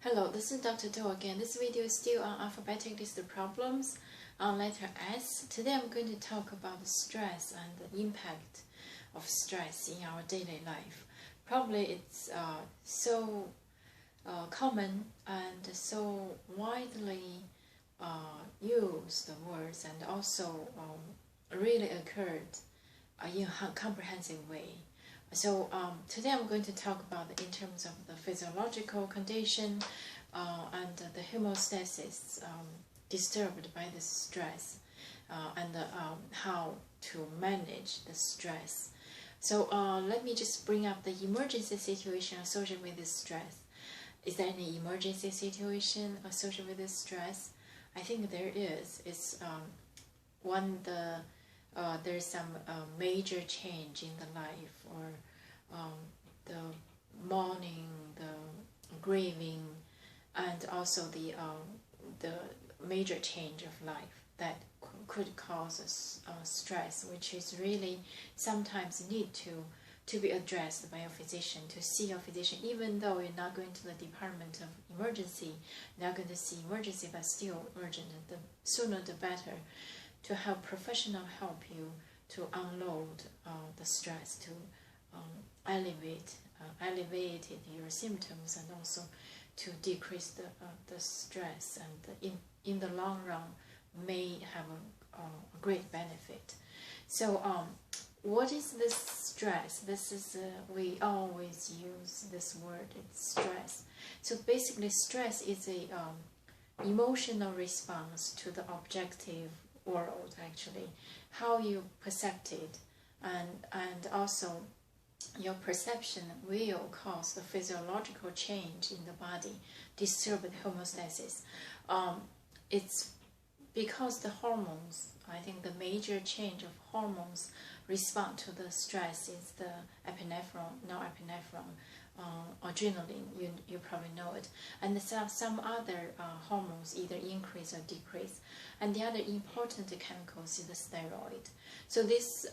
Hello, this is Dr. Do again. This video is still on alphabetic list problems on letter S. Today I'm going to talk about stress and the impact of stress in our daily life. Probably it's so common and so widely used words, and also really occurred in a comprehensive way. So today I'm going to talk about in terms of the physiological condition and the homeostasis disturbed by the stress and how to manage the stress. So let me just bring up the emergency situation associated with this stress. Is there any emergency situation associated with this stress? I think there is. It's there's some major change in the life, or the mourning, the grieving, and also the major change of life that could cause stress, which is really sometimes need to be addressed by a physician, to see a physician, even though you're not going to the department of emergency, not going to see emergency, but still urgent. The sooner the better, to have professional help you to unload the stress, to elevate your symptoms, and also to decrease the stress, and in the long run may have a great benefit. So what is this stress? This is we always use this word, it's stress. So basically stress is a emotional response to the objective world, actually, how you perceive it, and also your perception will cause the physiological change in the body, disturb the homeostasis. It's because the hormones, I think the major change of hormones respond to the stress is the epinephrine, norepinephrine, adrenaline, you probably know it, and some other hormones either increase or decrease, and the other important chemicals is the steroid. So this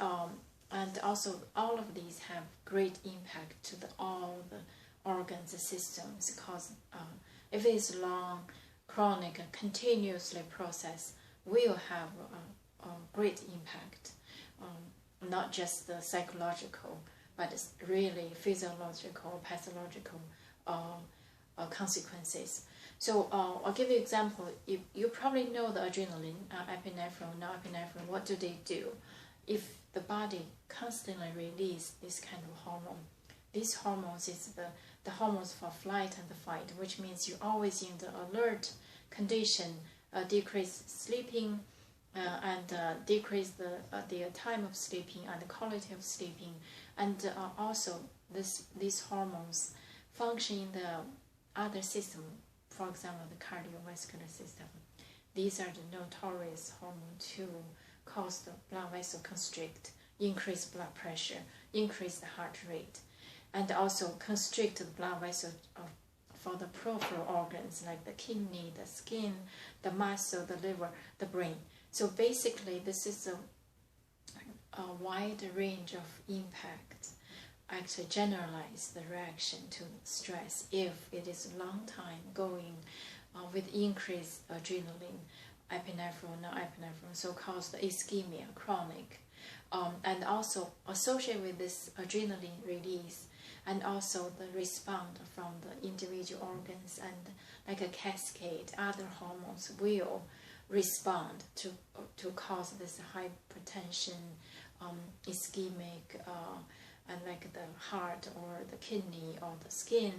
and also all of these have great impact to all the organs and systems, because if it is long, chronic, and continuously processed, will have a great impact, not just the psychological, but it's really physiological, pathological consequences. So I'll give you an example. You probably know the adrenaline, epinephrine, norepinephrine. What do? If the body constantly releases this kind of hormone, these hormones is the hormones for flight and the fight, which means you're always in the alert condition, decrease sleeping, and decrease the time of sleeping and the quality of sleeping, and also these hormones function in the other system, for example the cardiovascular system. These are the notorious hormones to cause the blood vessel constrict, increase blood pressure, increase the heart rate, and also constrict the blood vessel for the peripheral organs like the kidney, the skin, the muscle, the liver, the brain. So basically this is a wide range of impact, actually generalize the reaction to stress if it is a long time going with increased adrenaline, epinephrine, norepinephrine, so called ischemia, chronic, and also associated with this adrenaline release, and also the response from the individual organs, and like a cascade, other hormones will respond to cause this hypertension, ischemic, and like the heart or the kidney or the skin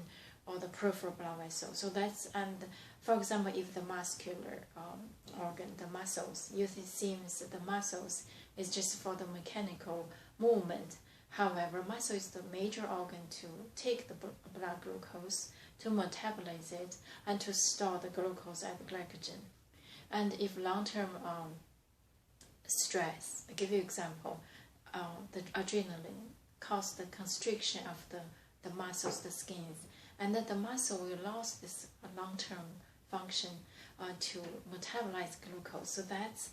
or the peripheral blood vessel. So that's, and for example, if the muscular organ, the muscles, it seems the muscles is just for the mechanical movement. However, muscle is the major organ to take the blood glucose, to metabolize it, and to store the glucose as glycogen. And if long-term stress, I'll give you an example, the adrenaline causes the constriction of the muscles, the skins, and that the muscle will lose this long-term function to metabolize glucose. So that's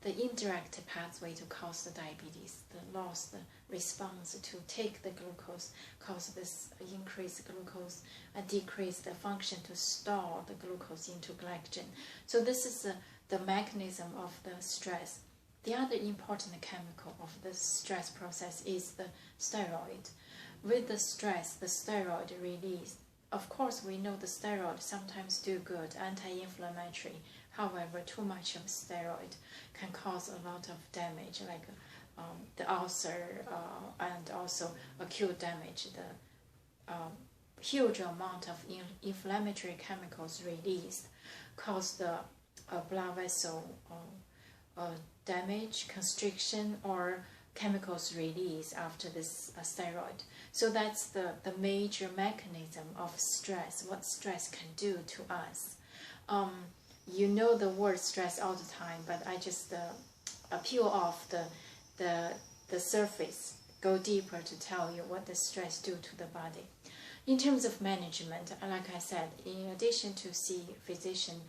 the indirect pathway to cause the diabetes, the loss, the response to take the glucose, cause this increased glucose and decrease the function to store the glucose into glycogen. So this is the mechanism of the stress. The other important chemical of the stress process is the steroid. With the stress, the steroid release. Of course, we know the steroid sometimes do good, anti-inflammatory. However, too much of steroid can cause a lot of damage, like the ulcer and also acute damage. The huge amount of inflammatory chemicals released cause the blood vessel damage, constriction, or chemicals release after this steroid. So that's the major mechanism of stress, what stress can do to us. You know the word stress all the time, but I just peel off the surface, go deeper to tell you what the stress do to the body. In terms of management, like I said, in addition to see physician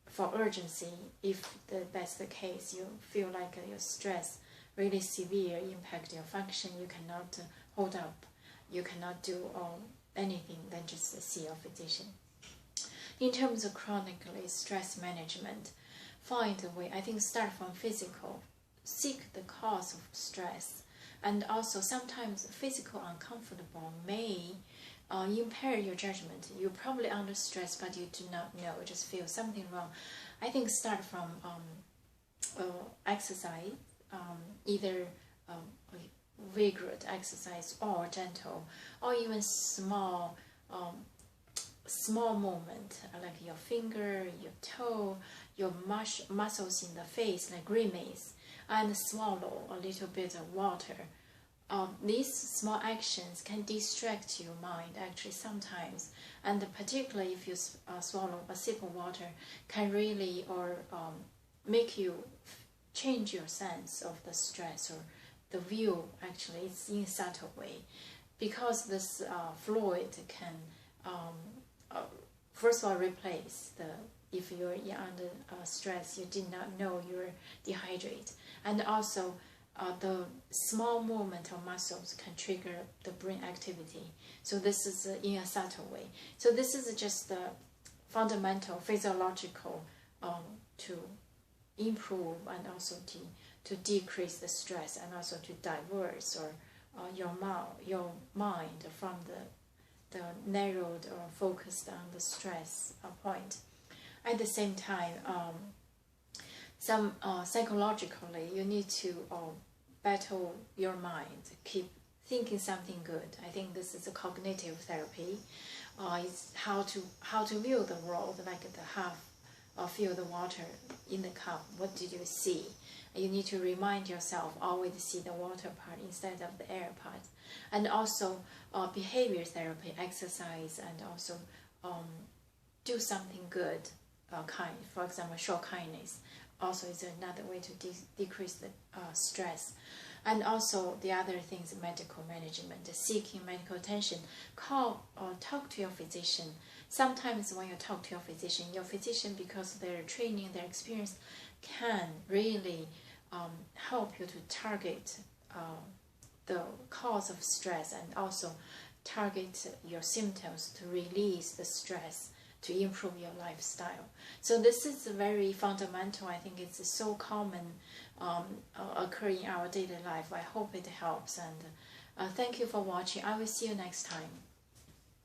for urgency, if that's the case, you feel like your stress really severe, impact your function, you cannot hold up, you cannot do anything, then just see a physician. In terms of chronically stress management, find a way. I think start from physical, seek the cause of stress, and also sometimes physical uncomfortable may impair your judgment. You're probably under stress, but you do not know, just feel something wrong. I think start from exercise, either vigorous exercise or gentle, or even small movement, like your finger, your toe, your muscles in the face, like grimace, and swallow a little bit of water. These small actions can distract your mind actually sometimes, and particularly if you swallow a sip of water, can really make you change your sense of the stress or the view. Actually, it's in a subtle way, because this fluid can first of all replace if you're under stress, you did not know you're dehydrated, and also the small movement of muscles can trigger the brain activity. So this is in a subtle way. So this is just the fundamental physiological to improve and also to decrease the stress, and also to divert your mind from the narrowed or focused on the stress point. At the same time, psychologically, you need to battle your mind, keep thinking something good. I think this is a cognitive therapy. It's how to view the world, like the half fill the water in the cup. What did you see? You need to remind yourself, always see the water part instead of the air part. And also behavior therapy, exercise, and also do something good, kind. For example, show kindness also is another way to decrease the stress. And also the other things, medical management, seeking medical attention. Call or talk to your physician. Sometimes when you talk to your physician, because of their training, their experience, can really help you to target the cause of stress, and also target your symptoms to release the stress, to improve your lifestyle. So this is very fundamental. I think it's so common occurring in our daily life. I hope it helps, and thank you for watching. I will see you next time.